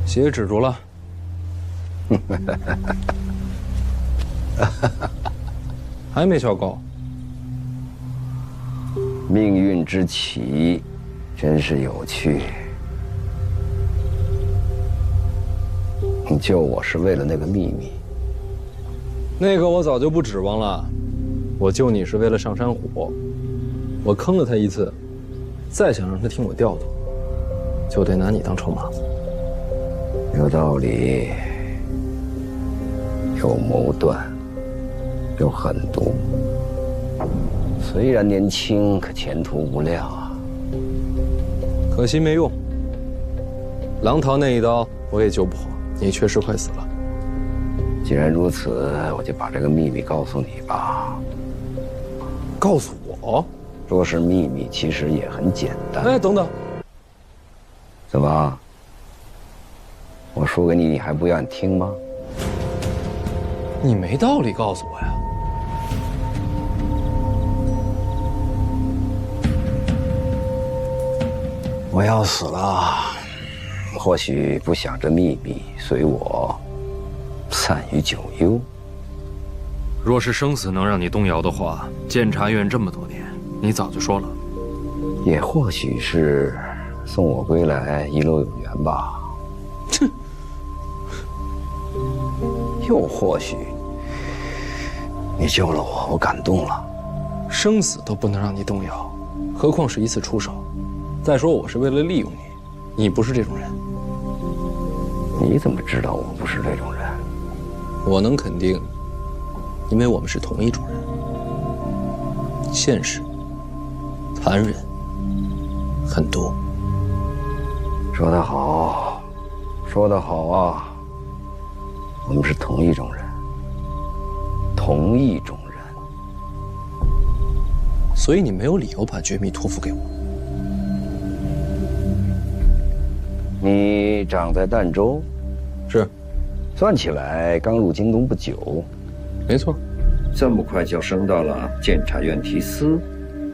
血止住了。还没消够。命运之棋，真是有趣。你救我是为了那个秘密？那个我早就不指望了。我救你是为了上山虎。我坑了他一次，再想让他听我调度，就得拿你当筹码。有道理，有谋断，有狠毒。虽然年轻，可前途无量啊！可惜没用。狼桃那一刀我也救不活，你确实快死了。既然如此，我就把这个秘密告诉你吧。告诉我？说是秘密，其实也很简单。哎，等等，怎么？我说给你，你还不愿听吗？你没道理告诉我呀。我要死了，或许不想这秘密，随我散于九幽。若是生死能让你动摇的话，监察院这么多年，你早就说了。也或许是送我归来，一路有缘吧。哼。又或许你救了我，我感动了。生死都不能让你动摇，何况是一次出手。再说我是为了利用你，你不是这种人。你怎么知道我不是这种人？我能肯定，因为我们是同一种人。现实、残忍、狠毒。说得好，说得好啊！我们是同一种人，同一种人。所以你没有理由把绝密托付给我。你长在儋州，是，算起来刚入京东不久。没错。这么快就升到了监察院提司？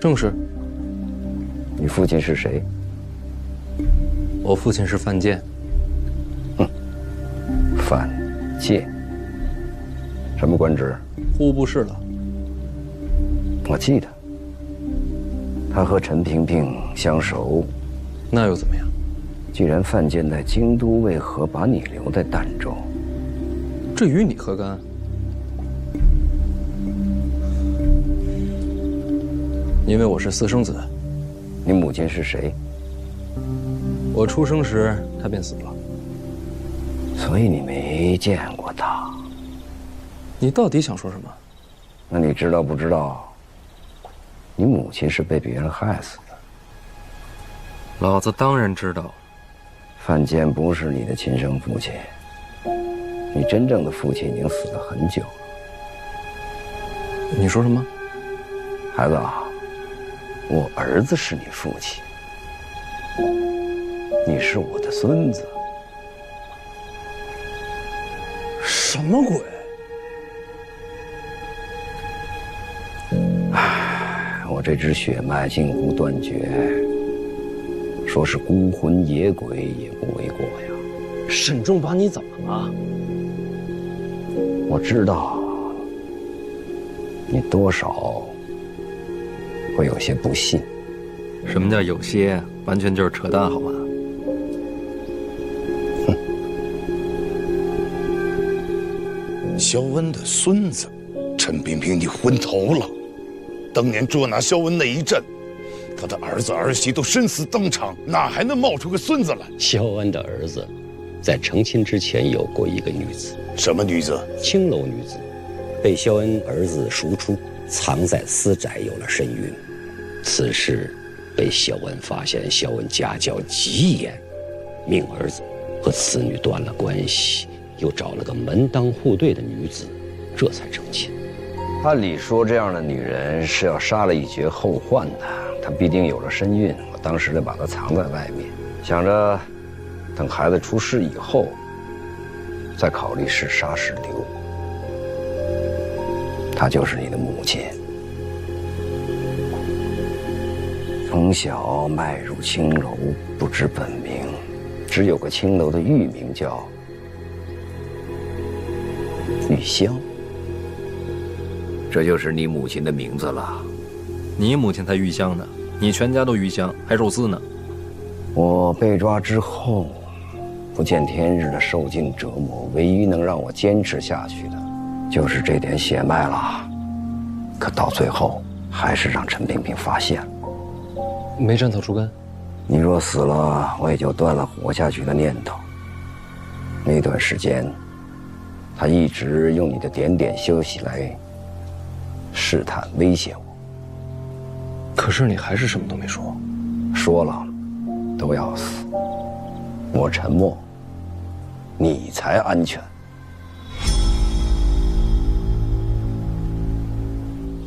正是。你父亲是谁？我父亲是范建。范建，什么官职？户部侍郎。我记得，他和陈萍萍相熟。那又怎么样？既然范建在京都，为何把你留在儋州？这与你何干？因为我是私生子。你母亲是谁？我出生时她便死了。所以你没见过她。你到底想说什么？那你知道不知道，你母亲是被别人害死的？老子当然知道。范建不是你的亲生父亲，你真正的父亲已经死了很久了。你说什么？孩子啊，我儿子是你父亲，你是我的孙子。什么鬼？唉，我这支血脉近乎断绝，说是孤魂野鬼也不为过呀。沈仲把你怎么了？我知道，你多少会有些不信。什么叫有些？完全就是扯淡，好吗？萧恩的孙子，陈萍萍，你昏头了！当年捉拿萧恩那一阵，他的儿子儿媳都身死当场，哪还能冒出个孙子来？萧恩的儿子，在成亲之前有过一个女子。什么女子？青楼女子，被萧恩儿子赎出，藏在私宅，有了身孕。此事被萧恩发现，萧恩家教极严，命儿子和此女断了关系，又找了个门当户对的女子，这才成亲。按理说，这样的女人是要杀了以绝后患的。她必定有了身孕，我当时就把她藏在外面，想着等孩子出世以后，再考虑是杀是留。她就是你的母亲，从小迈入青楼，不知本名，只有个青楼的玉名叫玉香。这就是你母亲的名字了。你母亲才玉香呢，你全家都玉香，还肉丝呢。我被抓之后，不见天日的受尽折磨，唯一能让我坚持下去的，就是这点血脉了。可到最后，还是让陈萍萍发现了。没斩草除根。你若死了，我也就断了活下去的念头。那段时间，他一直用你的点点消息来试探、威胁我。可是你还是什么都没说。说了，都要死。我沉默，你才安全。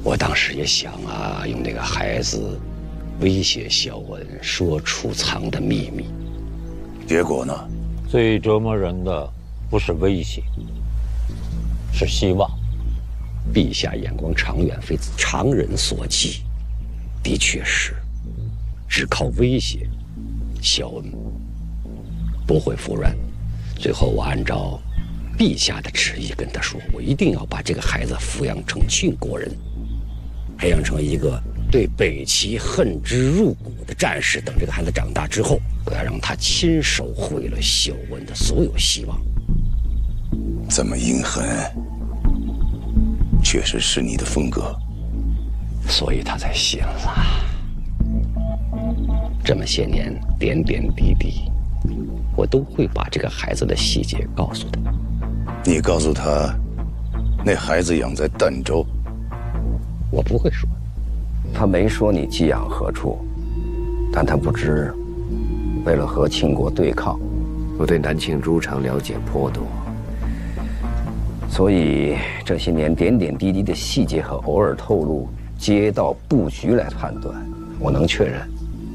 我当时也想啊，用那个孩子威胁肖恩，说出藏的秘密。结果呢？最折磨人的不是威胁，是希望。陛下眼光长远，非常人所及。的确是，只靠威胁，肖恩不会服软。最后，我按照陛下的旨意跟他说，我一定要把这个孩子抚养成郡国人，培养成一个对北齐恨之入骨的战士。等这个孩子长大之后，我要让他亲手毁了肖恩的所有希望。这么阴狠，确实是你的风格。所以他才信了。这么些年，点点滴滴，我都会把这个孩子的细节告诉他。你告诉他，那孩子养在儋州。我不会说。他没说你寄养何处，但他不知，为了和秦国对抗，我对南庆诸城了解颇多。所以这些年点点滴滴的细节和偶尔透露街道布局来判断，我能确认，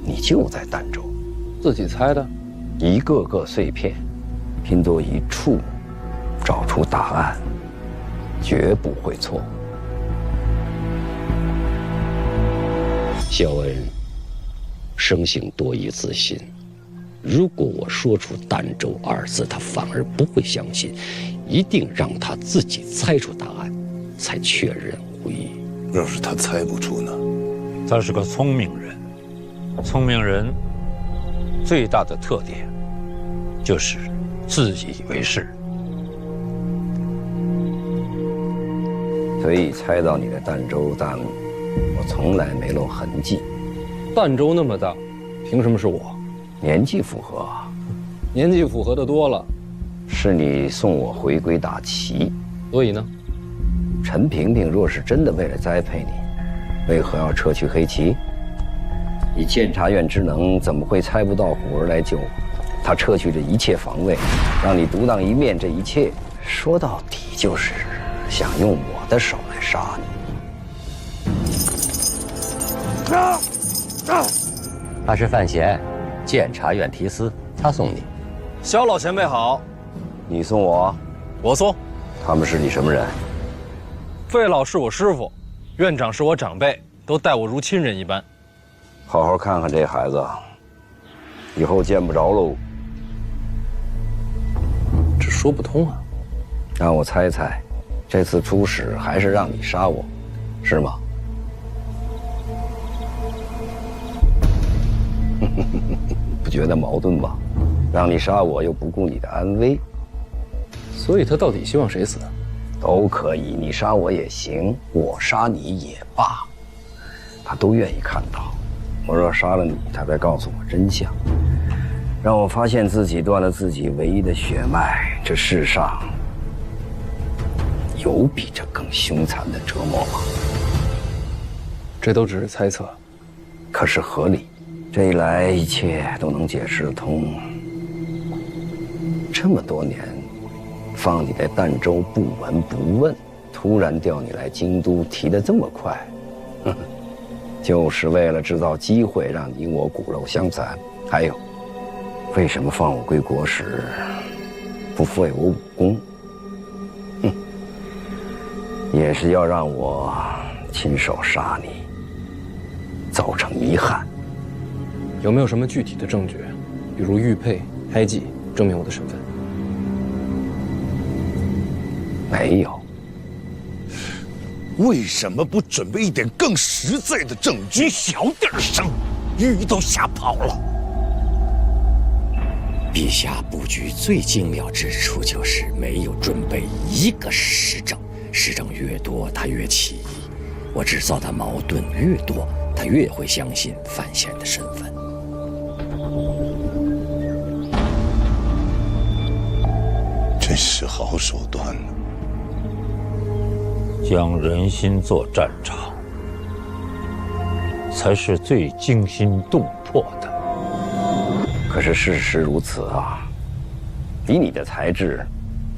你就在儋州。自己猜的？一个个碎片，拼作一处，找出答案，绝不会错。肖恩生性多疑自信，如果我说出儋州二字，他反而不会相信，一定让他自己猜出答案，才确认无疑。要是他猜不出呢？他是个聪明人，聪明人最大的特点就是自以为是。所以猜到你的儋州，但我从来没露痕迹。儋州那么大，凭什么是我？年纪符合，年纪符合的多了。是你送我回归大齐。所以呢？陈萍萍若是真的为了栽培你，为何要撤去黑旗？以监察院之能，怎么会猜不到虎儿来救我？他撤去这一切防卫，让你独当一面，这一切说到底就是想用我的手来杀你。他是范闲，监察院提司，他送你。肖老前辈好。你送我？我送。他们是你什么人？费老是我师傅，院长是我长辈，都待我如亲人一般。好好看看这孩子，以后见不着喽。这说不通啊！让我猜猜，这次出使还是让你杀我，是吗？不觉得矛盾吧？让你杀我又不顾你的安危，所以他到底希望谁死？都可以，你杀我也行，我杀你也罢，他都愿意看到。我若杀了你，他再告诉我真相，让我发现自己断了自己唯一的血脉。这世上有比这更凶残的折磨吗？这都只是猜测，可是合理。这一来，一切都能解释得通。这么多年，放你在儋州不闻不问，突然调你来京都，提得这么快，就是为了制造机会让你我骨肉相残。还有，为什么放我归国时不废我武功？也是要让我亲手杀你，造成遗憾。有没有什么具体的证据，比如玉佩、胎记证明我的身份？没有。为什么不准备一点更实在的证据？你小点声，鱼都吓跑了。陛下布局最精妙之处就是没有准备一个实证，实证越多，他越起疑；我制造的矛盾越多，他越会相信范闲的身份。真是好手段呢。将人心做战场，才是最惊心动魄的。可是事实如此啊！以你的才智，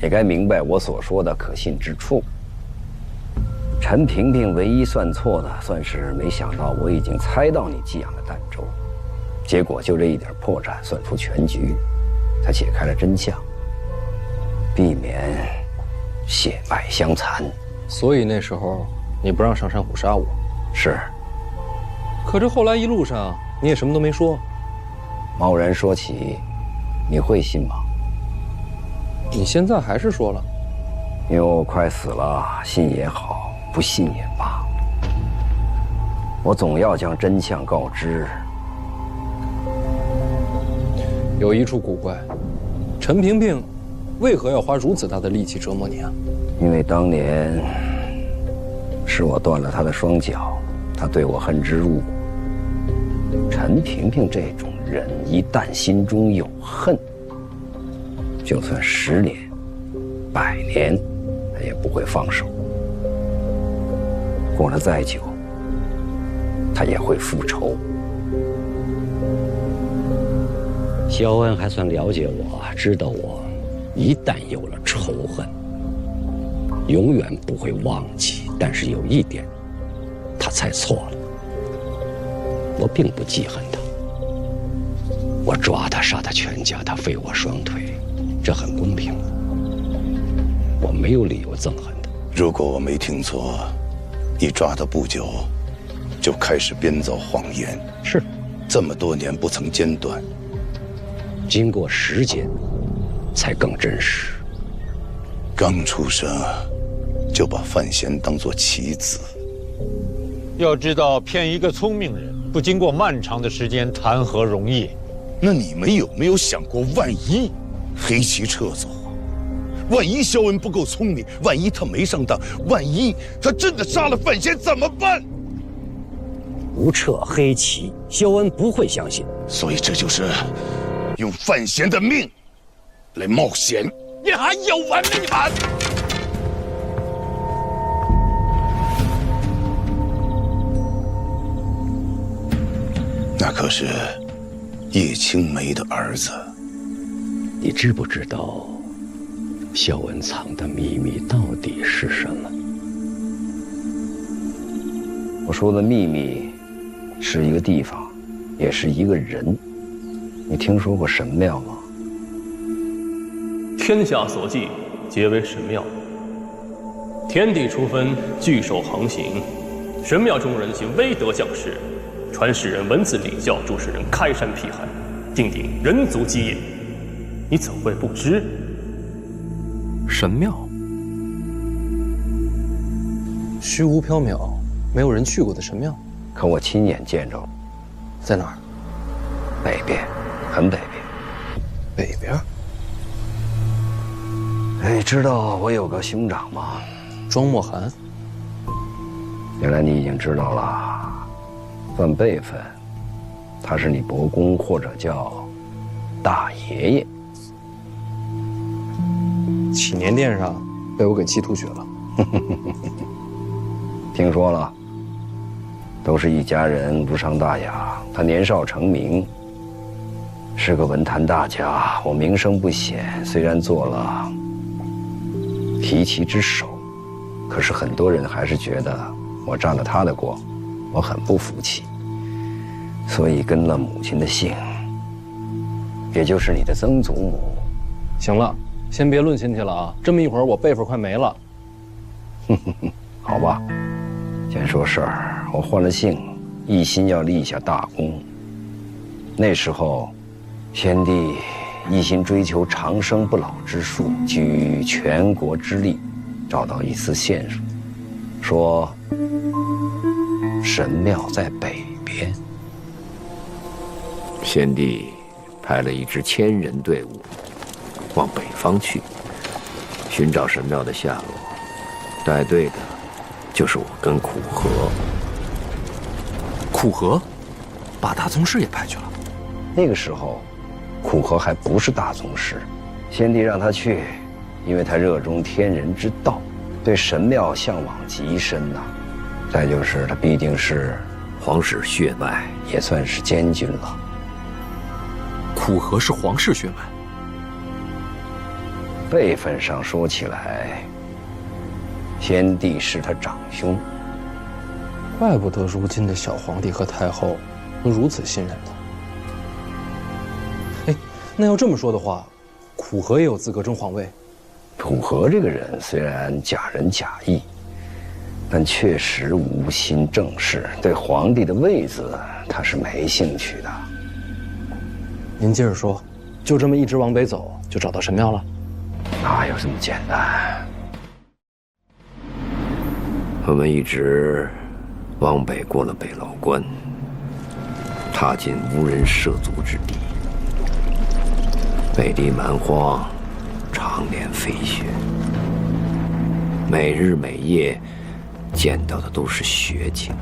也该明白我所说的可信之处。陈萍萍唯一算错的，算是没想到我已经猜到你寄养的儋州，结果就这一点破绽算出全局，才解开了真相，避免血脉相残。所以那时候你不让上山虎杀我，是。可这后来一路上你也什么都没说。贸然说起，你会信吗？你现在还是说了，因为我快死了，信也好，不信也罢，我总要将真相告知。有一处古怪，陈萍萍为何要花如此大的力气折磨你啊？因为当年是我断了他的双脚，他对我恨之入骨。陈萍萍这种人，一旦心中有恨，就算10年、100年，他也不会放手。过了再久，他也会复仇。萧恩还算了解我，知道我一旦有了仇恨，永远不会忘记。但是有一点，他猜错了。我并不记恨他，我抓他杀他全家，他废我双腿，这很公平。我没有理由憎恨他。如果我没听错，你抓他不久，就开始编造谎言。是，这么多年不曾间断。经过时间，才更真实。刚出生，就把范闲当作棋子。要知道，骗一个聪明人，不经过漫长的时间，谈何容易？那你们有没有想过，万一黑棋撤走，万一萧恩不够聪明，万一他没上当，万一他真的杀了范闲，怎么办？不撤黑棋，萧恩不会相信。所以这就是用范闲的命来冒险。你还有完没完？那可是叶青梅的儿子。你知不知道萧恩藏的秘密到底是什么？我说的秘密是一个地方，也是一个人。你听说过神庙吗？天下所祭，皆为神庙。天地初分，聚首横行。神庙中人行威德降世，传世人文字礼教，诸世人开山辟海，定定人族基业。你怎会不知？神庙，虚无缥缈，没有人去过的神庙。可我亲眼见着了，在哪儿？北边，很北边。北边。哎，知道我有个兄长吗？庄墨寒。原来你已经知道了。算辈分，他是你伯公，或者叫大爷爷。祈年殿上被我给气吐血了。听说了，都是一家人，无伤大雅。他年少成名，是个文坛大家。我名声不显，虽然做了提旗之首，可是很多人还是觉得我占了他的光，我很不服气，所以跟了母亲的姓，也就是你的曾祖母。行了，先别论亲戚了啊！这么一会儿我辈分快没了。好吧，先说事儿。我换了姓，一心要立下大功。那时候，先帝一心追求长生不老之术，举全国之力，找到一丝线索，说神庙在北边。先帝派了一支1000人队伍往北方去，寻找神庙的下落。带队的就是我跟苦荷。苦荷，把大宗师也派去了。那个时候，苦荷还不是大宗师，先帝让他去，因为他热衷天人之道，对神庙向往极深呐。再就是他毕竟是皇室血脉，也算是监军了。苦荷是皇室血脉，辈分上说起来，先帝是他长兄。怪不得如今的小皇帝和太后能如此信任他。哎，那要这么说的话，苦荷也有资格争皇位。苦荷这个人虽然假仁假义，但确实无心正事，对皇帝的位子他是没兴趣的。您接着说，就这么一直往北走，就找到神庙了？哪有这么简单？我们一直往北过了北牢关，踏进无人涉足之地。北地蛮荒，常年飞雪，每日每夜见到的都是雪景。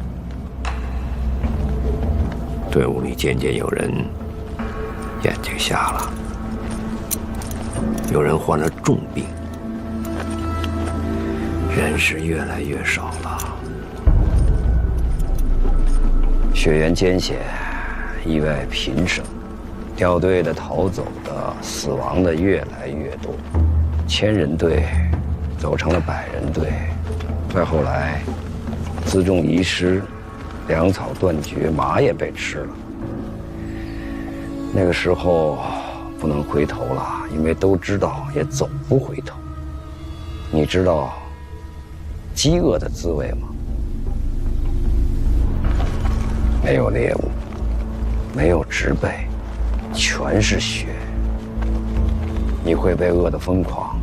队伍里渐渐有人眼睛瞎了，有人患了重病，人是越来越少了。血缘艰险，意外频生，掉队的、逃走的、死亡的越来越多，1000人队走成了100人队，再后来，辎重遗失，粮草断绝，马也被吃了。那个时候不能回头了，因为都知道也走不回头。你知道饥饿的滋味吗？没有猎物，没有植被，全是雪。你会被饿得疯狂，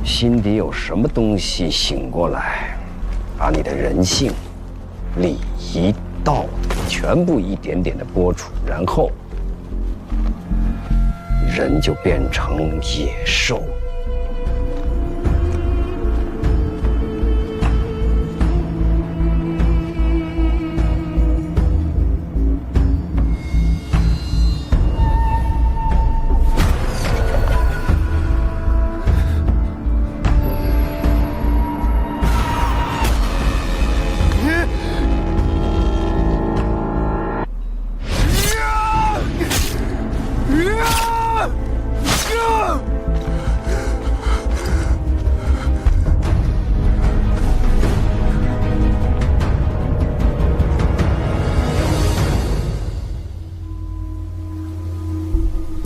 心底有什么东西醒过来，把你的人性、礼仪、道德全部一点点的剥除，然后人就变成野兽。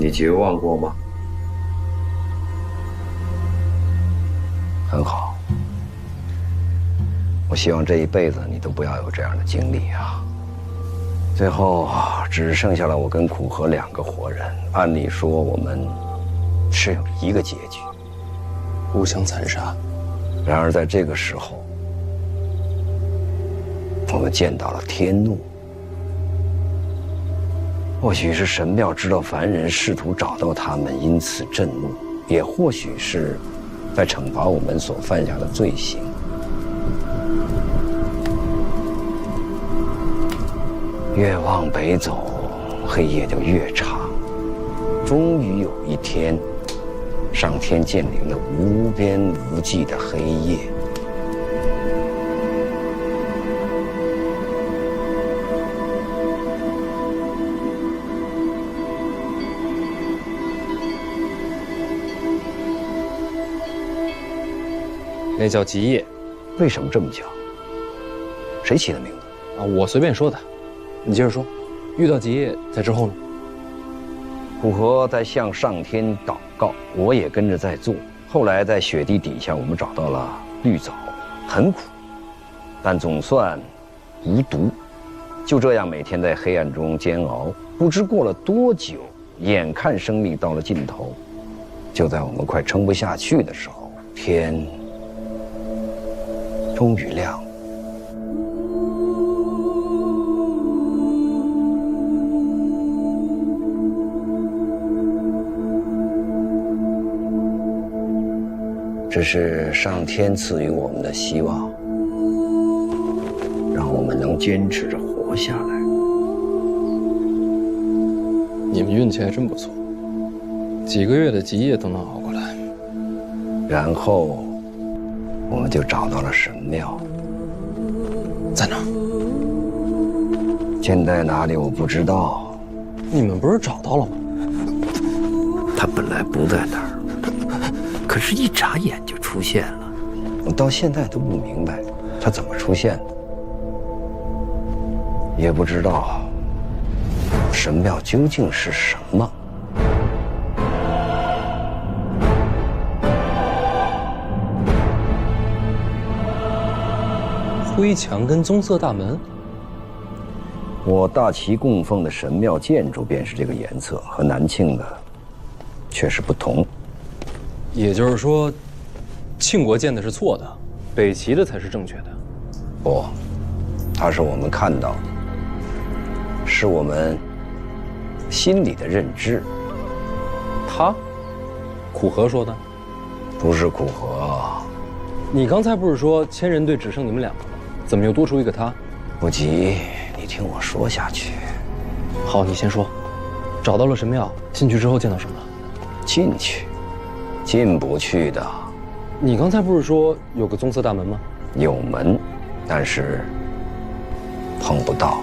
你绝望过吗？很好，我希望这一辈子你都不要有这样的经历啊。最后只剩下了我跟苦荷2个活人，按理说我们是有一个结局，互相残杀。然而在这个时候，我们见到了天怒。或许是神庙知道凡人试图找到他们，因此震怒；也或许是在惩罚我们所犯下的罪行。越往北走，黑夜就越长。终于有一天，上天降临了无边无际的黑夜。那叫极夜。为什么这么叫？谁起的名字？啊，我随便说的。你接着说，遇到极夜在之后呢？苦荷在向上天祷告，我也跟着在做。后来在雪地底下，我们找到了绿藻，很苦，但总算无毒。就这样每天在黑暗中煎熬，不知过了多久，眼看生命到了尽头，就在我们快撑不下去的时候，天终于亮了。这是上天赐予我们的希望，让我们能坚持着活下来。你们运气还真不错，几个月的极夜都能熬过来。然后，我们就找到了神庙，在哪儿？现在哪里我不知道。你们不是找到了吗？他本来不在那儿。可是，一眨眼就出现了。我到现在都不明白，他怎么出现的，也不知道神庙究竟是什么。灰墙跟棕色大门。我大齐供奉的神庙建筑便是这个颜色，和南庆的确实不同。也就是说，庆国建的是错的，北齐的才是正确的。不，它是我们看到的，是我们心里的认知。他，苦荷说的？不是苦荷。你刚才不是说千人队只剩你们两个吗？怎么又多出一个他？不急，你听我说下去。好，你先说。找到了神庙，进去之后见到什么了？进去。进不去的。你刚才不是说有个棕色大门吗？有门，但是碰不到。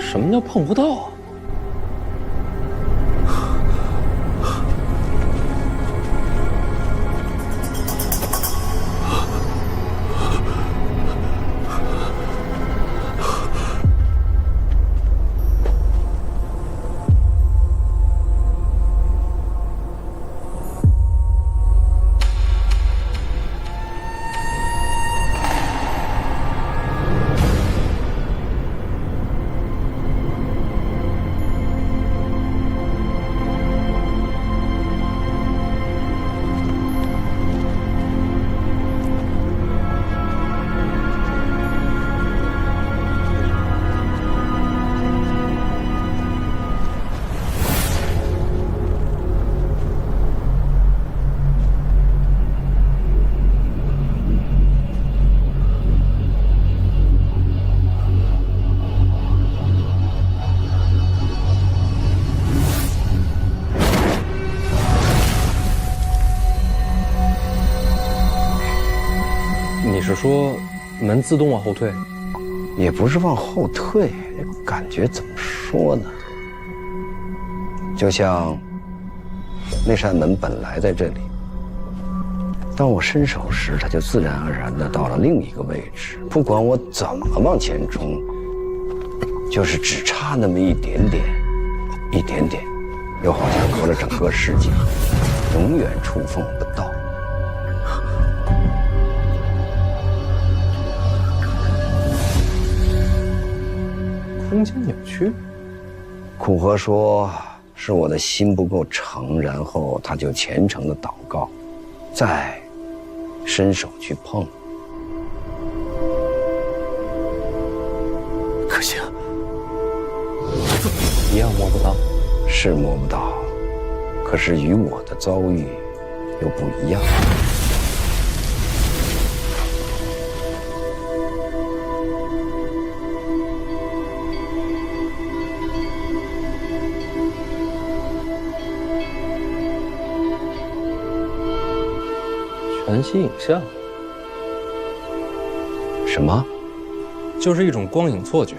什么叫碰不到啊？你是说门自动往后退？也不是往后退，这个感觉怎么说呢？就像那扇门本来在这里，当我伸手时，它就自然而然地到了另一个位置。不管我怎么往前冲，就是只差那么一点点，一点点，又好像隔了整个世界，永远触碰不到。空间扭曲。苦荷说是我的心不够诚，然后他就虔诚的祷告，再伸手去碰。可惜啊，一样摸不到。是摸不到，可是与我的遭遇又不一样。全息影像？什么？就是一种光影错觉，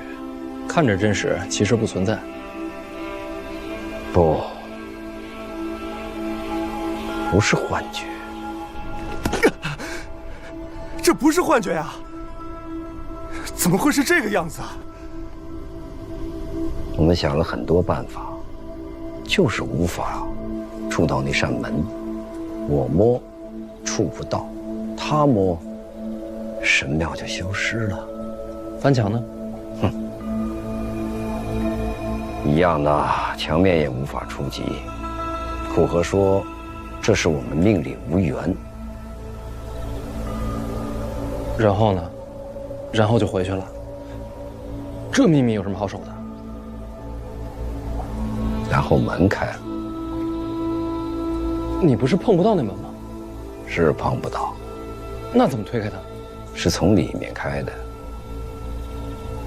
看着真实，其实不存在。不是幻觉。这不是幻觉呀！怎么会是这个样子啊？我们想了很多办法，就是无法触到那扇门。我摸，触不到；他摸，神庙就消失了。翻墙呢？一样的，墙面也无法触及。苦荷说，这是我们命里无缘。然后呢？然后就回去了。这秘密有什么好守的？然后门开了，你不是碰不到那门吗？是碰不到，那怎么推开它？是从里面开的。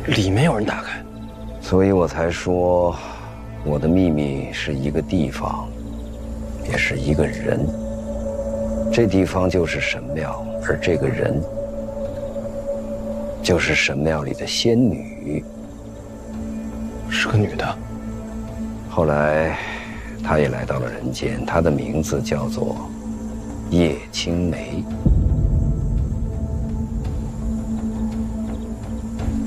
里面有人打开。所以我才说，我的秘密是一个地方，也是一个人。这地方就是神庙，而这个人就是神庙里的仙女，是个女的。后来，她也来到了人间，她的名字叫做叶青梅。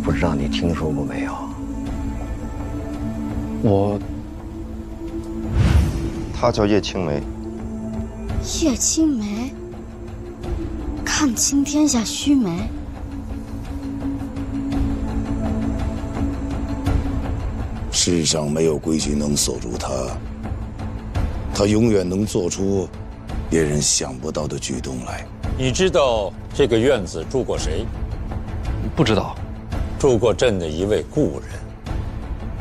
不知道你听说过没有？她叫叶青梅。叶青梅，看清天下须眉。世上没有规矩能锁住他，他永远能做出别人想不到的举动来。你知道这个院子住过谁？不知道。住过朕的一位故人。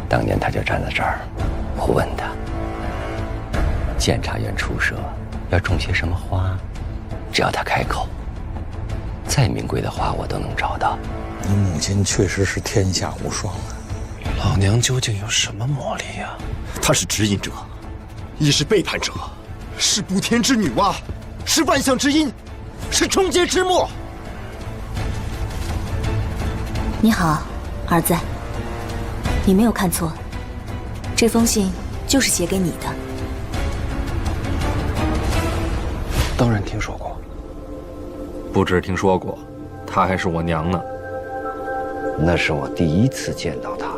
当年他就站在这儿，我问他，监察院出舍要种些什么花，只要他开口，再名贵的花我都能找到。你母亲确实是天下无双啊！老娘究竟有什么魔力呀？她是指引者，亦是背叛者，是补天之女娲，是万象之阴，是终结之末。你好，儿子，你没有看错，这封信就是写给你的。当然听说过。不止听说过，她还是我娘呢。那是我第一次见到她。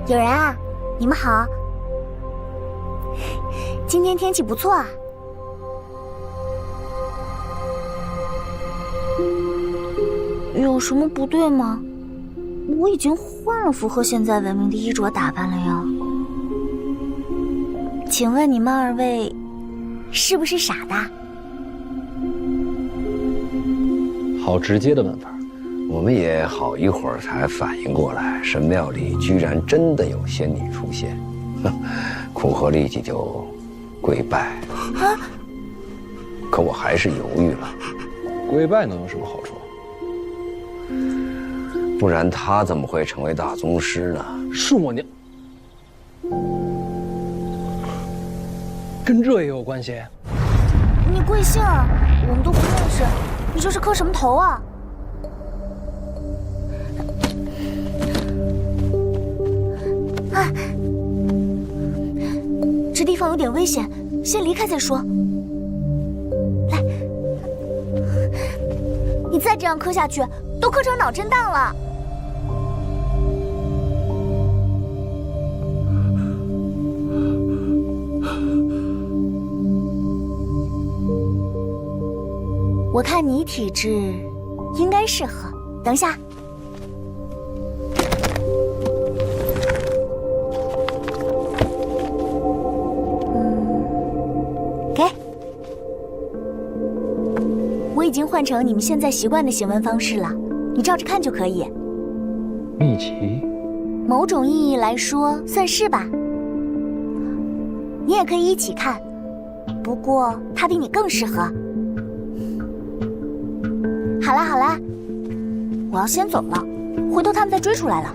有人啊，你们好。今天天气不错啊。有什么不对吗？我已经换了符合现在文明的衣着打扮了呀。请问你们二位是不是傻的？好直接的问法。我们也好一会儿才反应过来，神庙里居然真的有仙女出现，苦荷立即就跪拜。啊！可我还是犹豫了。跪拜能有什么好处？不然他怎么会成为大宗师呢？是我娘，跟这也有关系？你贵姓啊？我们都不认识，你这是磕什么头啊？啊！这地方有点危险，先离开再说。来，你再这样磕下去，都磕成脑震荡了。我看你体质应该适合。等一下。给。我已经换成你们现在习惯的行文方式了，你照着看就可以。秘籍，某种意义来说算是吧。你也可以一起看，不过他比你更适合。好啦好啦，我要先走了，回头他们再追出来了。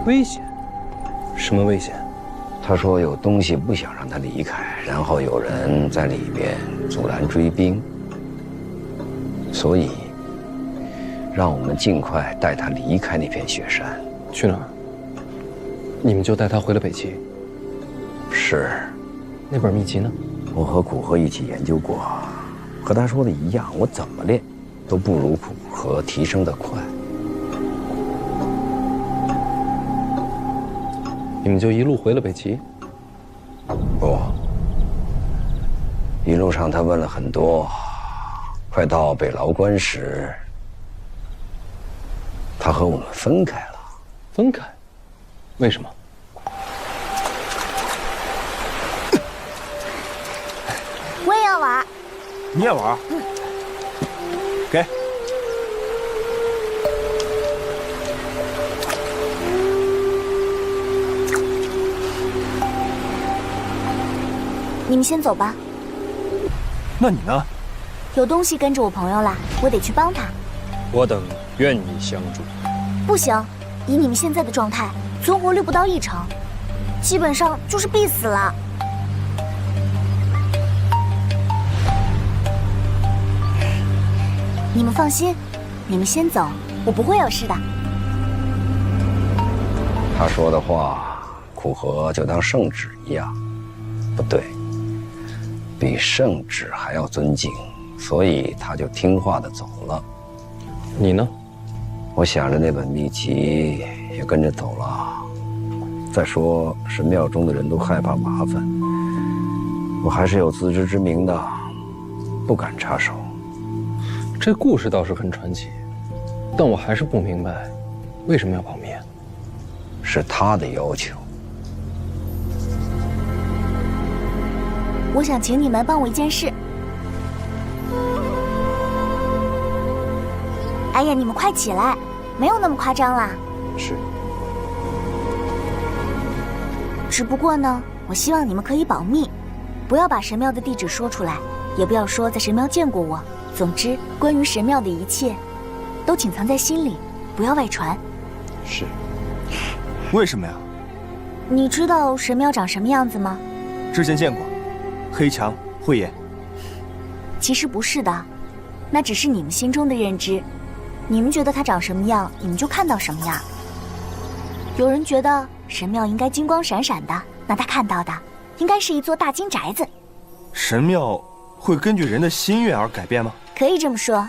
危险？什么危险？他说有东西不想让他离开，然后有人在里边阻拦追兵，所以让我们尽快带他离开那片雪山。去哪儿？你们就带他回了北齐？是。那本秘籍呢？我和苦荷一起研究过，和他说的一样，我怎么练都不如苦荷提升得快。你们就一路回了北齐？不，一路上他问了很多。快到北牢关时，他和我们分开了。分开？为什么？我也要玩。你也玩？给。你们先走吧。那你呢？有东西跟着我朋友啦，我得去帮他。我等愿意相助。不行，以你们现在的状态，存活率不到1成，基本上就是必死了。你们放心，你们先走，我不会有事的。他说的话，苦荷就当圣旨一样。不对，比圣旨还要尊敬，所以他就听话的走了。你呢？我想着那本秘籍也跟着走了。再说神庙中的人都害怕麻烦，我还是有自知之明的，不敢插手。这故事倒是很传奇，但我还是不明白，为什么要保密？是他的要求。我想请你们帮我一件事。哎呀，你们快起来，没有那么夸张啦。是。只不过呢，我希望你们可以保密，不要把神庙的地址说出来，也不要说在神庙见过我。总之，关于神庙的一切，都请藏在心里，不要外传。是。为什么呀？你知道神庙长什么样子吗？之前见过，黑墙慧眼。其实不是的，那只是你们心中的认知。你们觉得它长什么样，你们就看到什么样。有人觉得神庙应该金光闪闪的，那他看到的应该是一座大金宅子。神庙会根据人的心愿而改变吗？可以这么说，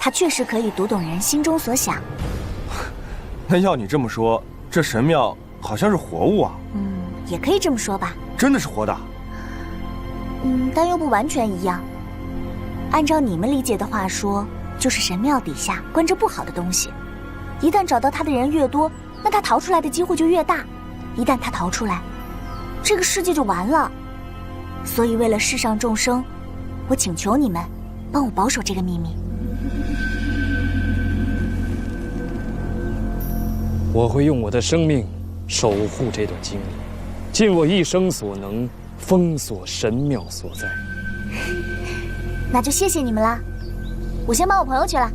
它确实可以读懂人心中所想。那要你这么说，这神庙好像是活物啊。也可以这么说吧。真的是活的？但又不完全一样。按照你们理解的话说，就是神庙底下关着不好的东西，一旦找到他的人越多，那他逃出来的机会就越大。一旦他逃出来，这个世界就完了。所以为了世上众生，我请求你们帮我保守这个秘密。我会用我的生命守护这段经历，尽我一生所能，封锁神庙所在。那就谢谢你们啦，我先帮我朋友去了。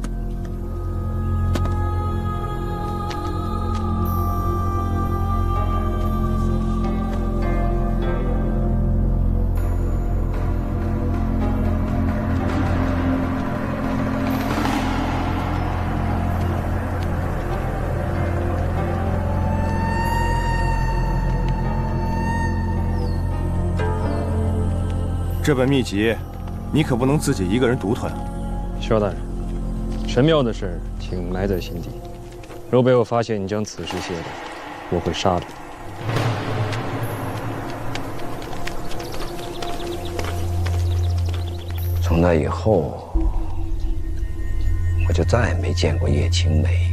这本秘籍，你可不能自己一个人独吞啊！萧大人，神庙的事请埋在心底。若被我发现你将此事泄露，我会杀了你。从那以后，我就再也没见过叶青梅。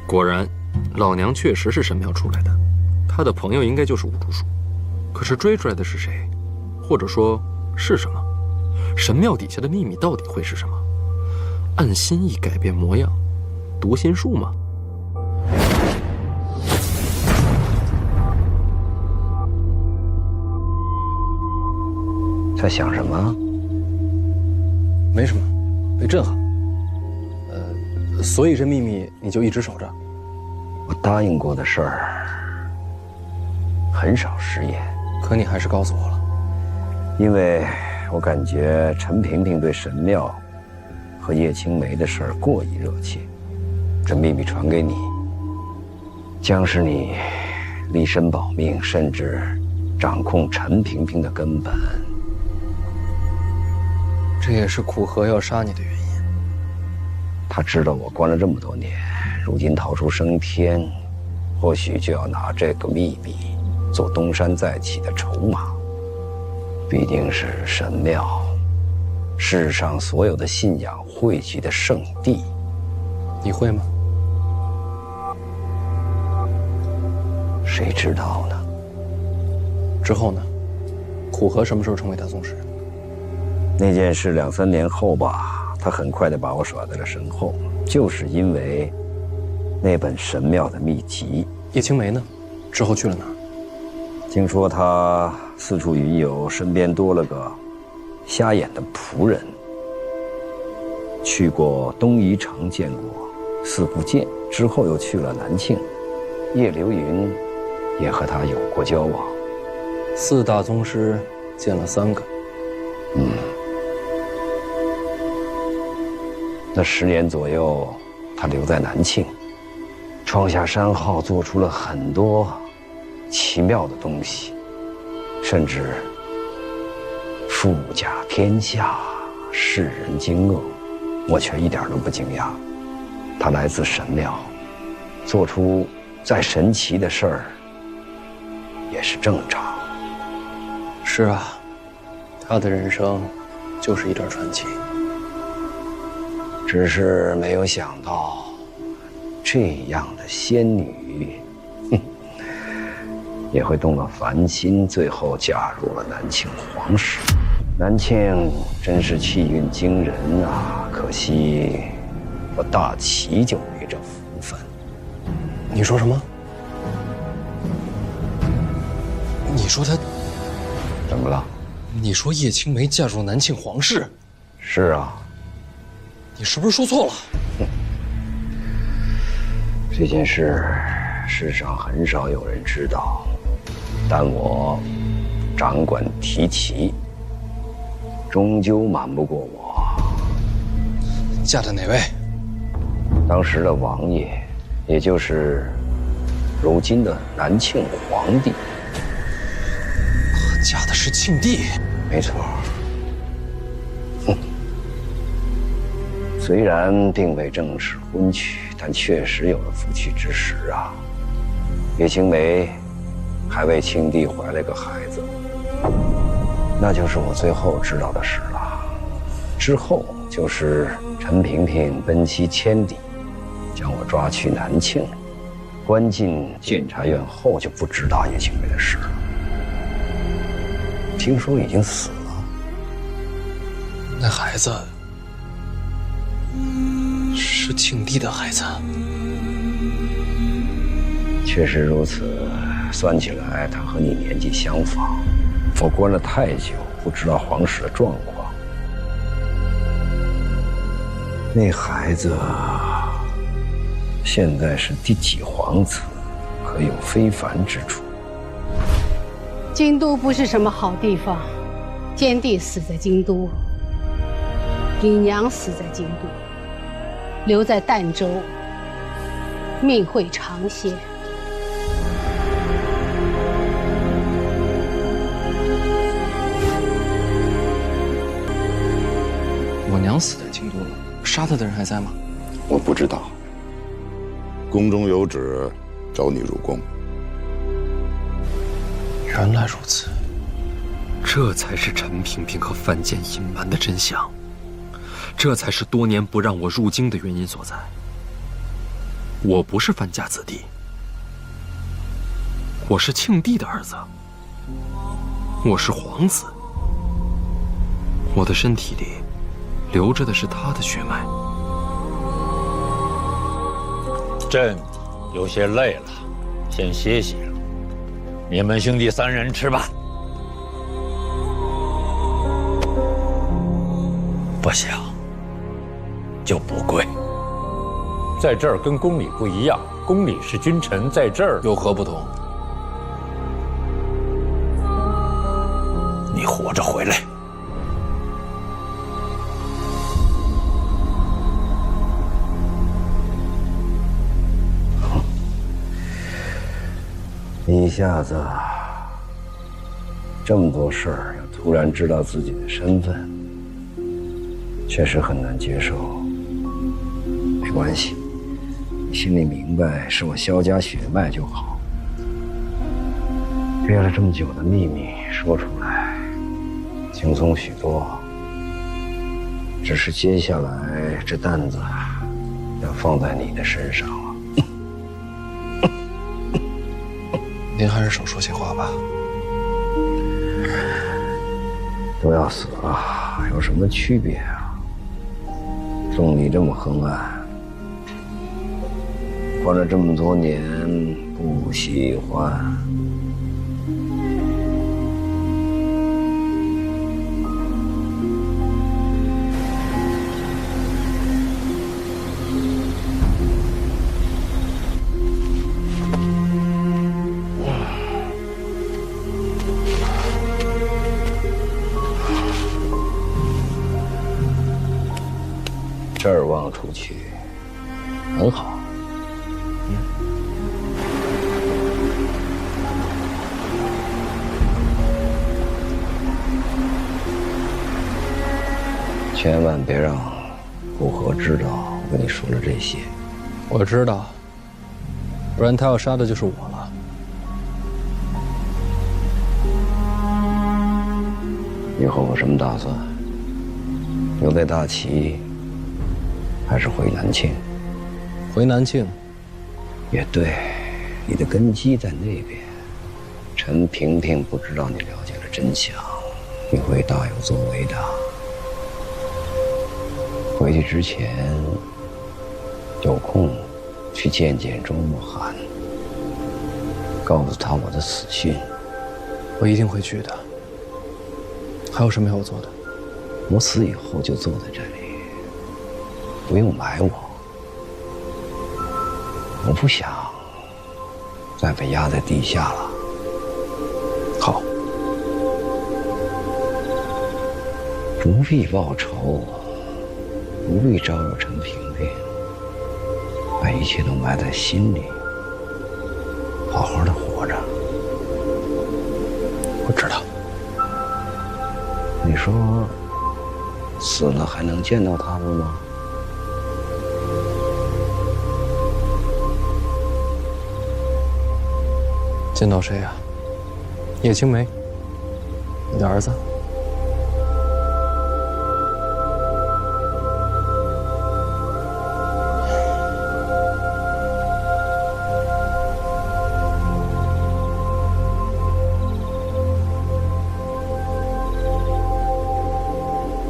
果然，老娘确实是神庙出来的，她的朋友应该就是五竹树。可是追出来的是谁？或者说是什么？神庙底下的秘密到底会是什么？按心意改变模样，读心术吗？在想什么？没什么，被震撼。所以这秘密你就一直守着？我答应过的事儿很少食言，可你还是告诉我了。因为我感觉陈萍萍对神庙和叶青梅的事儿过于热切，这秘密传给你，将是你立身保命，甚至掌控陈萍萍的根本。这也是苦荷要杀你的原因。他知道我关了这么多年，如今逃出升天，或许就要拿这个秘密做东山再起的筹码。必定是神庙，世上所有的信仰汇集的圣地。你会吗？谁知道呢？之后呢？苦荷什么时候成为大宗师？那件事2、3年后吧，他很快地把我甩在了身后，就是因为那本神庙的秘籍。叶青梅呢？之后去了哪儿？听说他四处云游，身边多了个瞎眼的仆人。去过东夷城见过四不见，之后又去了南庆，叶流云也和他有过交往。4大宗师见了3个。那10年左右，他留在南庆，创下山号，做出了很多奇妙的东西，甚至富甲天下，世人惊愕，我却一点都不惊讶。他来自神庙，做出再神奇的事儿也是正常。是啊，他的人生就是一段传奇。只是没有想到，这样的仙女也会动了凡心，最后嫁入了南庆皇室。南庆真是气运惊人啊！可惜我大齐就没这福分。你说什么？你说她怎么了？你说叶青梅嫁入南庆皇室？是啊。你是不是说错了？这件事世上很少有人知道，但我掌管提旗，终究瞒不过我。嫁的哪位？当时的王爷，也就是如今的南庆皇帝。嫁的是庆帝？没错。虽然并未正式婚娶，但确实有了夫妻之实啊。叶青梅还为庆帝怀了个孩子，那就是我最后知道的事了。之后就是陈萍萍奔袭千里，将我抓去南庆，关进监察院后，就不知道叶青梅的事了。听说已经死了。那孩子是庆帝的孩子。确实如此，算起来他和你年纪相仿。我关了太久，不知道皇室的状况。那孩子现在是第几皇子，可有非凡之处。京都不是什么好地方，奸帝死在京都，尹娘死在京都，留在儋州，命会长些。我娘死在京都了，杀她的人还在吗？我不知道。宫中有旨，召你入宫。原来如此，这才是陈萍萍和范建隐瞒的真相，这才是多年不让我入京的原因所在。我不是范家子弟，我是庆帝的儿子，我是皇子，我的身体里流着的是他的血脉。朕有些累了，先歇息了。你们兄弟三人吃吧。不想就不跪。在这儿跟宫里不一样，宫里是君臣，在这儿有何不同？你活着回来。一下子这么多事儿，要突然知道自己的身份，确实很难接受。没关系，你心里明白是我萧家血脉就好。憋了这么久的秘密说出来，轻松许多。只是接下来这担子要放在你的身上了。您还是少说些话吧。都要死了，有什么区别啊？纵你这么横案，关了这么多年，不喜欢。这儿望出去，很好。千万别让顾河知道我跟你说了这些。我知道，不然他要杀的就是我了。以后有什么打算？留在大齐，还是回南庆？回南庆。也对，你的根基在那边。陈萍萍不知道你了解了真相，你会大有作为的。回去之前，有空去见见周慕寒，告诉他我的死讯。我一定会去的。还有什么要我做的？我死以后就坐在这里，不用埋我。我不想再被压在地下了。好，不必报仇，不必招惹陈萍萍，把一切都埋在心里，好好的活着。我知道。你说死了还能见到他们吗？见到谁呀？叶青梅，你的儿子。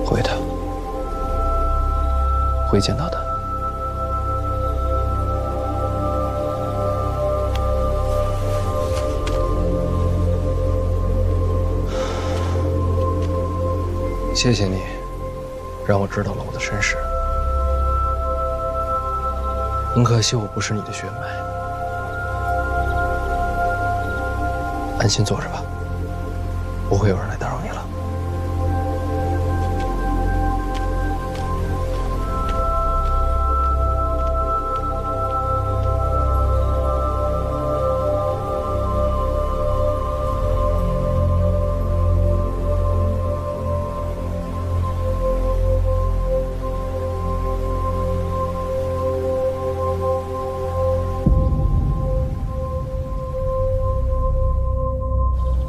会的，会见到的。谢谢你，让我知道了我的身世。很可惜我不是你的血脉，安心坐着吧，不会有人来打扰你了。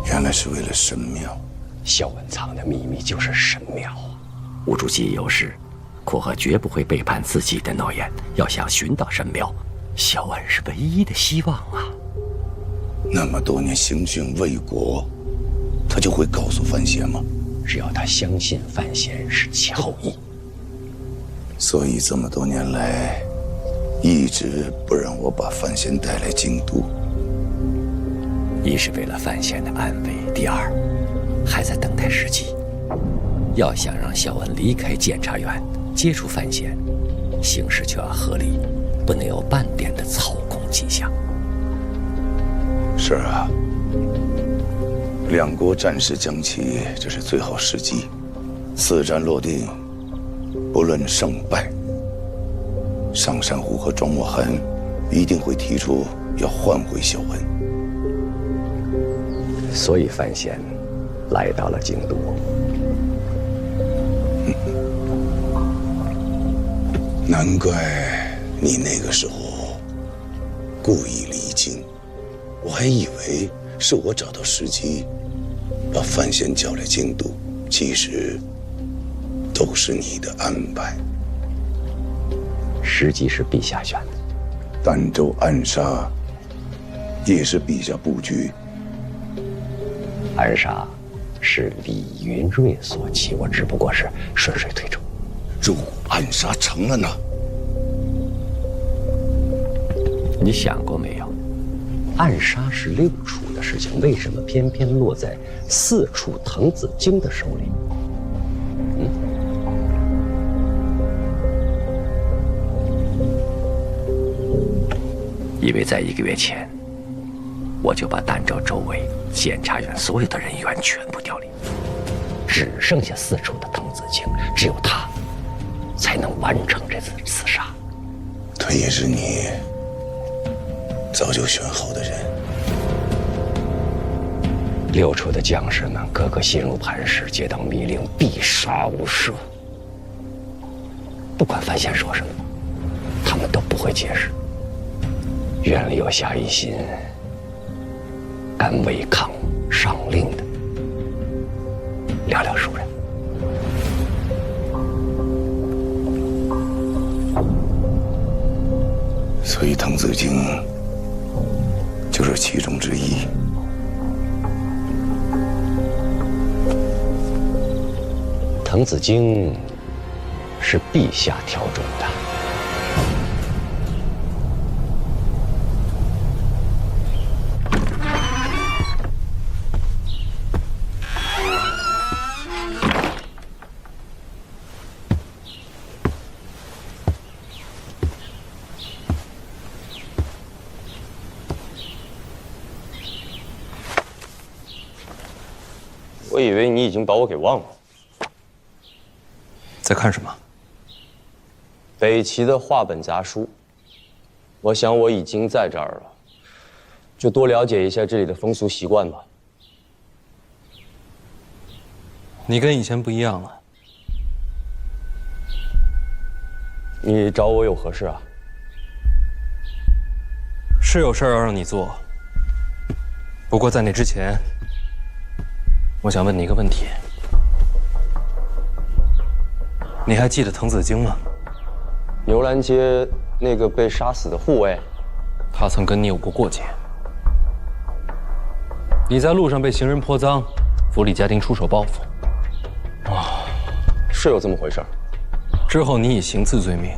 原来是为了神庙。萧文藏的秘密就是神庙啊！吴主席有事，阔和绝不会背叛自己的诺言。要想寻到神庙，萧文是唯一的希望啊！那么多年行训为国，他就会告诉范闲吗？只要他相信范闲是其后裔，所以这么多年来，一直不让我把范闲带来京都。一是为了范闲的安危，第二，还在等待时机。要想让萧文离开监察院，接触范闲，形势就要合理，不能有半点的操控迹象。是啊，两国战事将起，这是最好时机。四战落定，不论胜败，上山虎和庄墨涵一定会提出要换回萧文。所以范闲来到了京都。难怪你那个时候故意离京，我还以为是我找到时机把范闲叫来京都，其实都是你的安排。时机是陛下选的，儋州暗杀也是陛下布局。暗杀是李云瑞所起，我只不过是顺水推舟。如果暗杀成了呢？你想过没有？暗杀是6处的事情，为什么偏偏落在4处滕子京的手里？因为在1个月前，我就把儋州周围监察院所有的人员全部调离，只剩下4处的滕子京，只有他才能完成这次刺杀。他也是你早就选好的人。6处的将士们个个心如磐石，接到密令必杀无赦。不管范闲说什么，他们都不会解释。院里有下一心敢违抗上令的寥寥数人。所以滕子京就是其中之一。滕子京是陛下挑中的。我以为你已经把我给忘了。在看什么？北齐的话本杂书。我想我已经在这儿了，就多了解一下这里的风俗习惯吧。你跟以前不一样了。你找我有何事啊？是有事儿要让你做，不过在那之前，我想问你一个问题。你还记得滕子京吗？牛栏街那个被杀死的护卫，他曾跟你有过过节。你在路上被行人泼脏，府里家丁出手报复。是有这么回事。之后你以行刺罪名，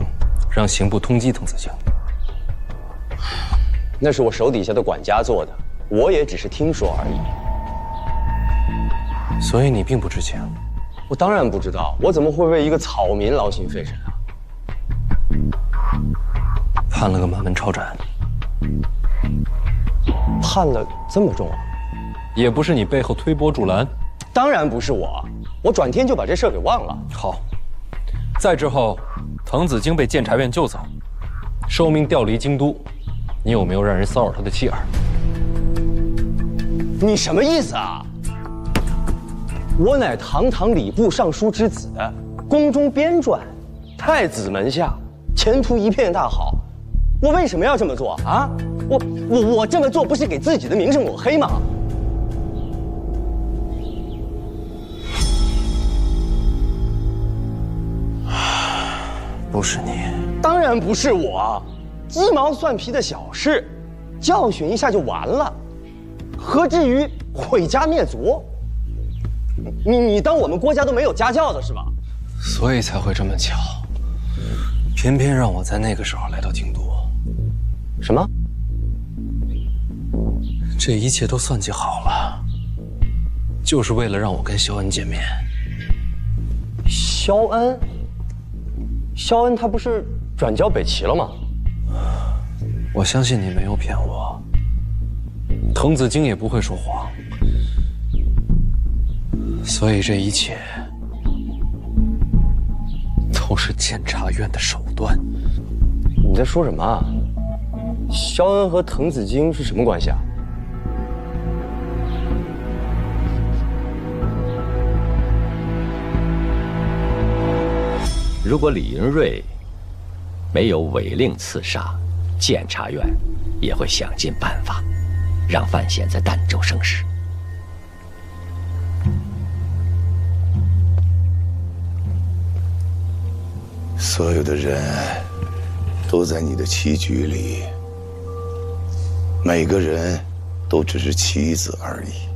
让刑部通缉滕子京。那是我手底下的管家做的，我也只是听说而已。所以你并不知情。我当然不知道，我怎么会为一个草民劳心费神啊？判了个满门抄斩，判了这么重啊？也不是你背后推波助澜，当然不是我，我转天就把这事儿给忘了。好，再之后，滕子京被监察院救走，受命调离京都，你有没有让人骚扰他的妻儿？你什么意思啊？我乃堂堂礼部尚书之子，宫中编撰，太子门下，前途一片大好。我为什么要这么做啊？我这么做不是给自己的名声抹黑吗？不是你，当然不是我，鸡毛蒜皮的小事，教训一下就完了，何至于毁家灭族？你当我们国家都没有家教的是吧？所以才会这么巧，偏偏让我在那个时候来到京都。什么？这一切都算计好了，就是为了让我跟萧恩见面。萧恩？萧恩他不是转交北齐了吗？我相信你没有骗我，滕子京也不会说谎，所以这一切都是监察院的手段。你在说什么啊？萧恩和滕子京是什么关系啊？如果李云瑞没有违令刺杀，监察院也会想尽办法，让范闲在儋州生事。所有的人都在你的棋局里，每个人都只是棋子而已。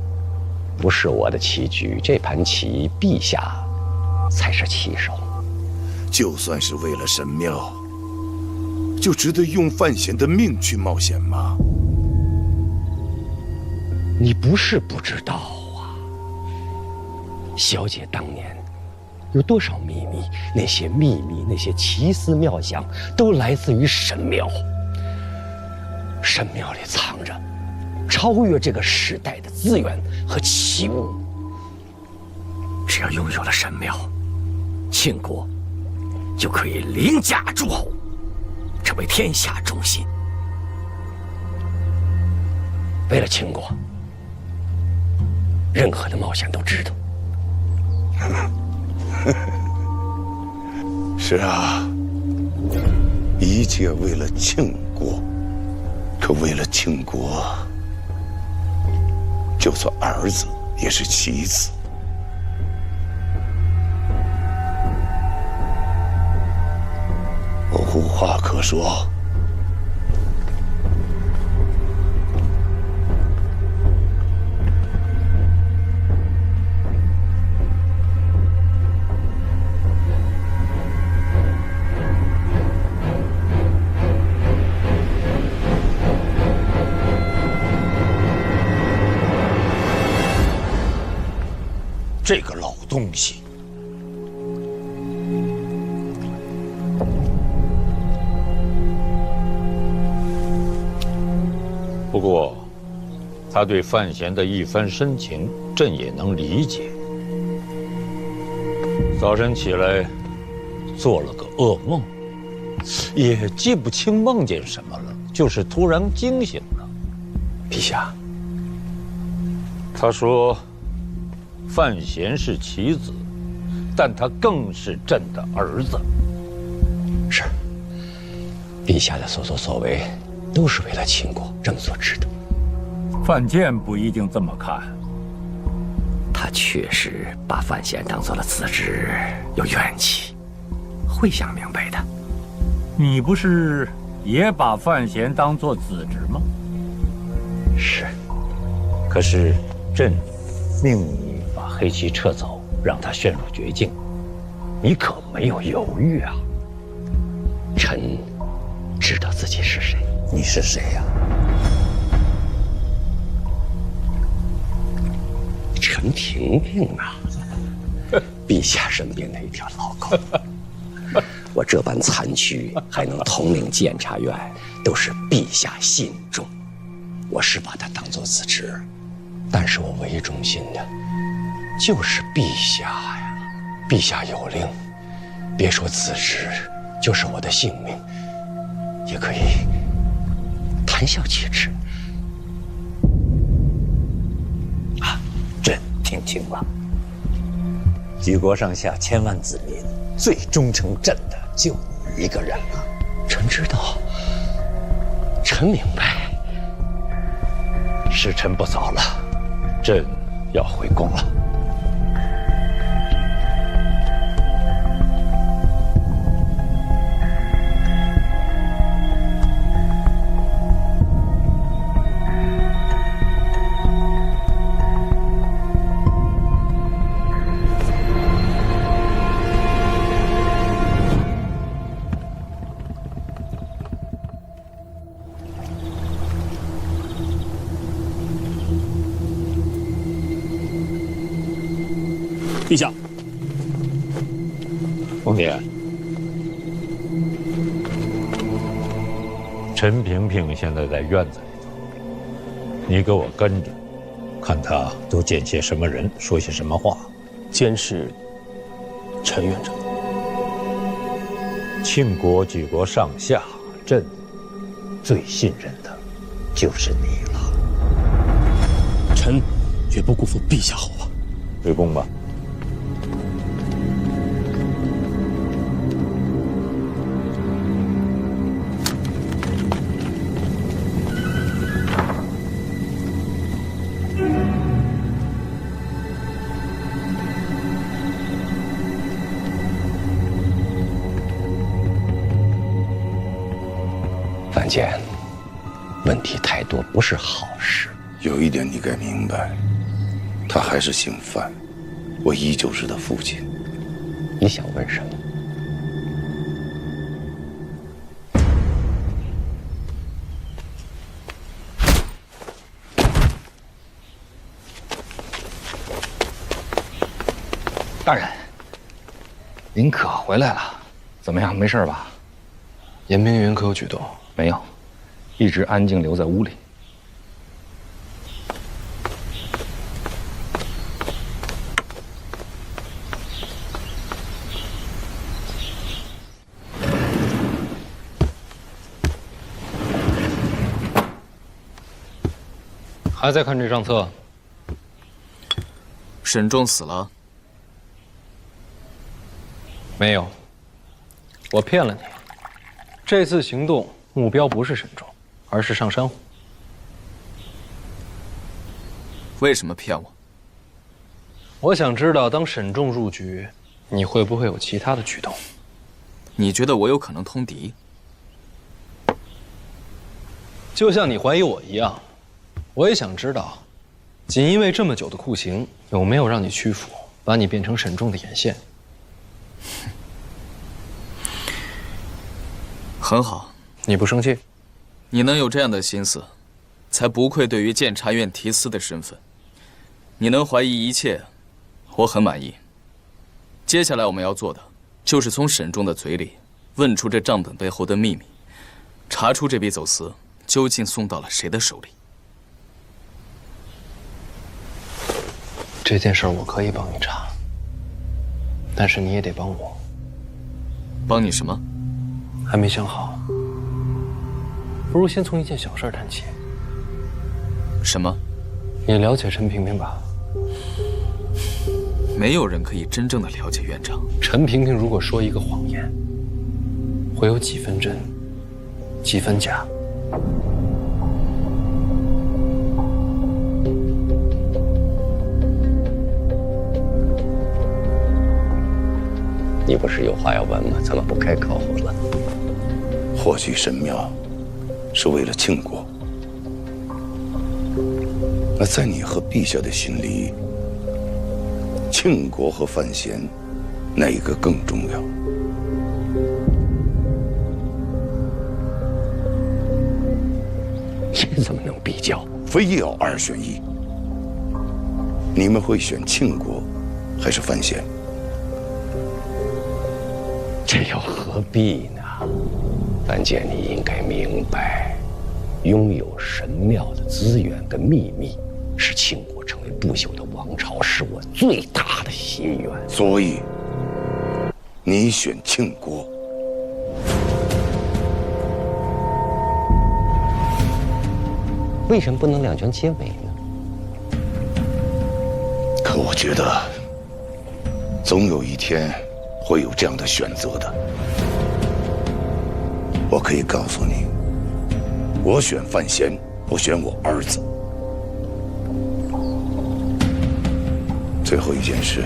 不是我的棋局，这盘棋陛下才是棋手。就算是为了神庙，就值得用范闲的命去冒险吗？你不是不知道啊，小姐当年有多少秘密，那些秘密，那些奇思妙想，都来自于神庙。神庙里藏着超越这个时代的资源和奇物。只要拥有了神庙，庆国就可以凌驾诸侯，成为天下中心。为了秦国，任何的冒险都值得。是啊，一切为了庆国。可为了庆国，就算儿子也是棋子。我无话可说。这个老东西，不过他对范闲的一番深情，朕也能理解。早晨起来，做了个噩梦，也记不清梦见什么了，就是突然惊醒了。陛下，他说。范闲是棋子，但他更是朕的儿子。是，陛下的所作所为都是为了秦国，朕所知的。范建不一定这么看。他确实把范闲当做了子侄，有怨气，会想明白的。你不是也把范闲当作子侄吗？是。可是朕命你把黑棋撤走，让他陷入绝境，你可没有犹豫啊！臣知道自己是谁。你是谁呀？陈萍萍啊！陛下身边的一条老狗。我这般残躯还能统领监察院，都是陛下信中。我是把它当作自知，但是我唯一忠心的，就是陛下呀。陛下有令，别说自知，就是我的性命，也可以谈笑其之。啊，朕听清了，举国上下千万子民，最忠诚朕的就你一个人了。臣知道，臣明白。时辰不早了，朕要回宫了。陛下，凤姐，陈萍萍现在在院子里头，你给我跟着，看他都见些什么人，说些什么话。监视陈院长。庆国举国上下，朕最信任的就是你了。臣绝不辜负陛下厚望。回宫吧。范建，问题太多不是好事。有一点你该明白，他还是姓范，我依旧是他父亲。你想问什么？大人，林可回来了，怎么样？没事吧？严冰云可有举动？没有，一直安静留在屋里。还在看这张册？沈仲死了？没有，我骗了你。这次行动目标不是沈仲，而是上山虎。为什么骗我？我想知道，当沈仲入局，你会不会有其他的举动？你觉得我有可能通敌？就像你怀疑我一样，我也想知道，锦衣卫这么久的酷刑有没有让你屈服，把你变成沈仲的眼线？很好，你不生气？你能有这样的心思，才不愧对于监察院提司的身份。你能怀疑一切，我很满意。接下来我们要做的，就是从沈仲的嘴里问出这账本背后的秘密，查出这笔走私究竟送到了谁的手里。这件事我可以帮你查，但是你也得帮我。帮你什么？还没想好，不如先从一件小事谈起。什么？你了解陈萍萍吧？没有人可以真正的了解院长。陈萍萍如果说一个谎言，会有几分真，几分假。你不是有话要问吗？怎么不开口了？或许神庙是为了庆国，那在你和陛下的心里，庆国和范闲，哪一个更重要？这怎么能比较？非要二选一，你们会选庆国，还是范闲？这又何必呢？范建，你应该明白，拥有神庙的资源跟秘密，使庆国成为不朽的王朝，是我最大的心愿。所以，你选庆国。为什么不能两全其美呢？可我觉得，总有一天会有这样的选择的。我可以告诉你，我选范闲，我选我儿子。最后一件事，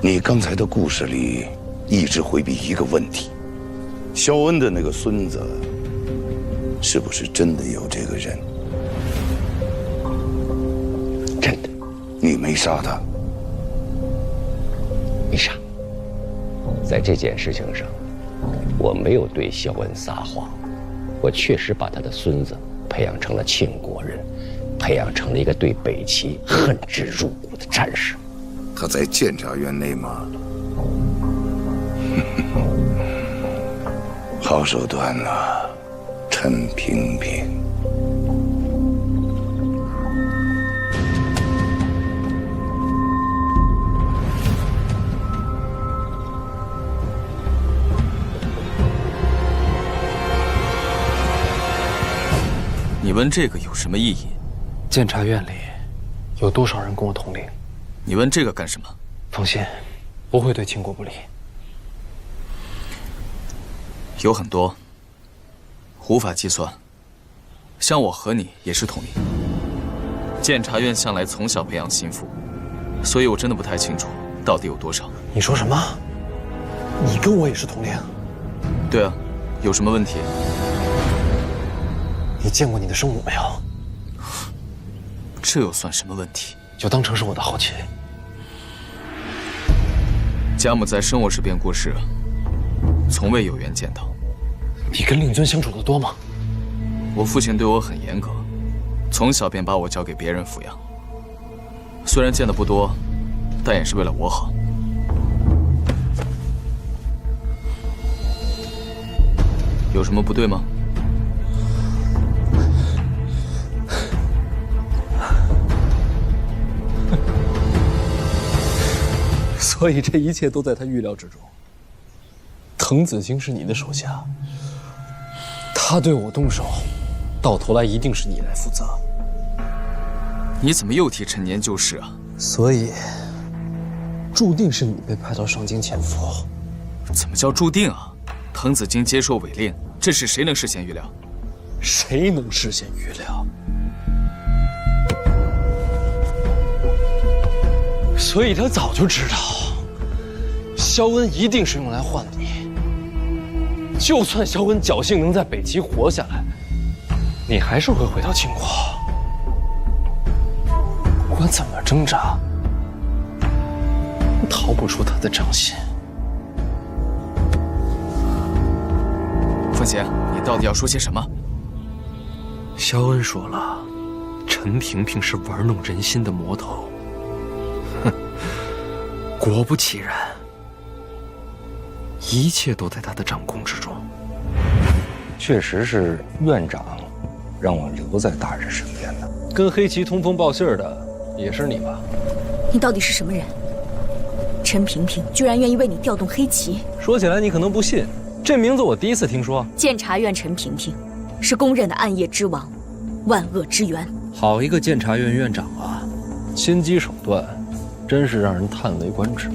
你刚才的故事里一直回避一个问题：肖恩的那个孙子，是不是真的有这个人？真的。你没杀他？没杀。在这件事情上，我没有对肖恩撒谎，我确实把他的孙子培养成了庆国人，培养成了一个对北齐恨之入骨的战士。他在监察院内吗？好手段啊，陈萍萍。你问这个有什么意义？监察院里有多少人跟我同龄？你问这个干什么？放心，不会对秦国不利。有很多，无法计算。像我和你也是同龄。监察院向来从小培养心腹，所以我真的不太清楚到底有多少。你说什么？你跟我也是同龄？对啊，有什么问题？你见过你的生母没有？这又算什么问题？就当成是我的好奇。家母在生我时便过世了，从未有缘见到。你跟令尊相处得多吗？我父亲对我很严格，从小便把我交给别人抚养。虽然见得不多，但也是为了我好。有什么不对吗？所以这一切都在他预料之中。滕子京是你的手下，他对我动手，到头来一定是你来负责。你怎么又提陈年旧事啊？所以，注定是你被派到上京潜伏。怎么叫注定啊？滕子京接受违令，这事谁能事先预料？谁能事先预料？所以他早就知道，萧恩一定是用来换你。就算萧恩侥幸能在北齐活下来，你还是会回到秦国。不管怎么挣扎，逃不出他的掌心。范闲，你到底要说些什么？萧恩说了，陈萍萍是玩弄人心的魔头。哼，果不其然，一切都在他的掌控之中。确实是院长让我留在大人身边的。跟黑旗通风报信的也是你吧？你到底是什么人？陈萍萍居然愿意为你调动黑旗？说起来你可能不信，这名字我第一次听说。监察院陈萍萍是公认的暗夜之王，万恶之源。好一个监察院院长啊，心机手段真是让人叹为观止。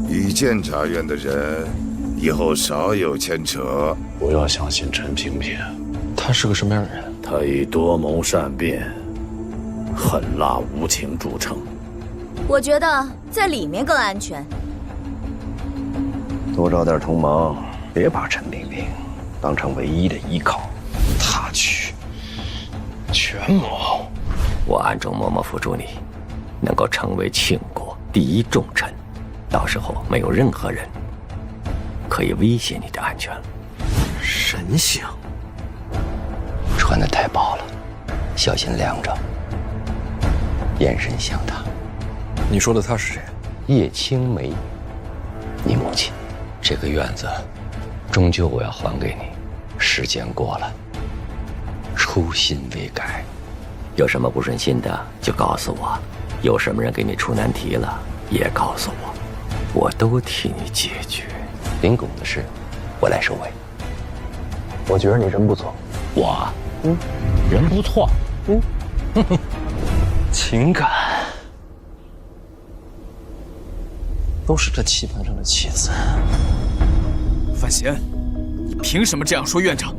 与监察院的人以后少有牵扯。不要相信陈萍萍，他是个什么样的人？他以多谋善变、狠辣无情著称。我觉得在里面更安全。多找点同盟，别把陈萍萍当成唯一的依靠。他去权谋，我暗中默默辅助你，能够成为庆国第一重臣，到时候没有任何人可以威胁你的安全了。神像穿得太薄了，小心晾着。眼神像他。你说的他是谁？叶青梅，你母亲。这个院子，终究我要还给你。时间过了，初心未改。有什么不顺心的就告诉我，有什么人给你出难题了也告诉我，我都替你解决。林拱的事，我来收尾。我觉得你人不错。我，人不错。情感都是这棋盘上的棋子。范闲，你凭什么这样说院长？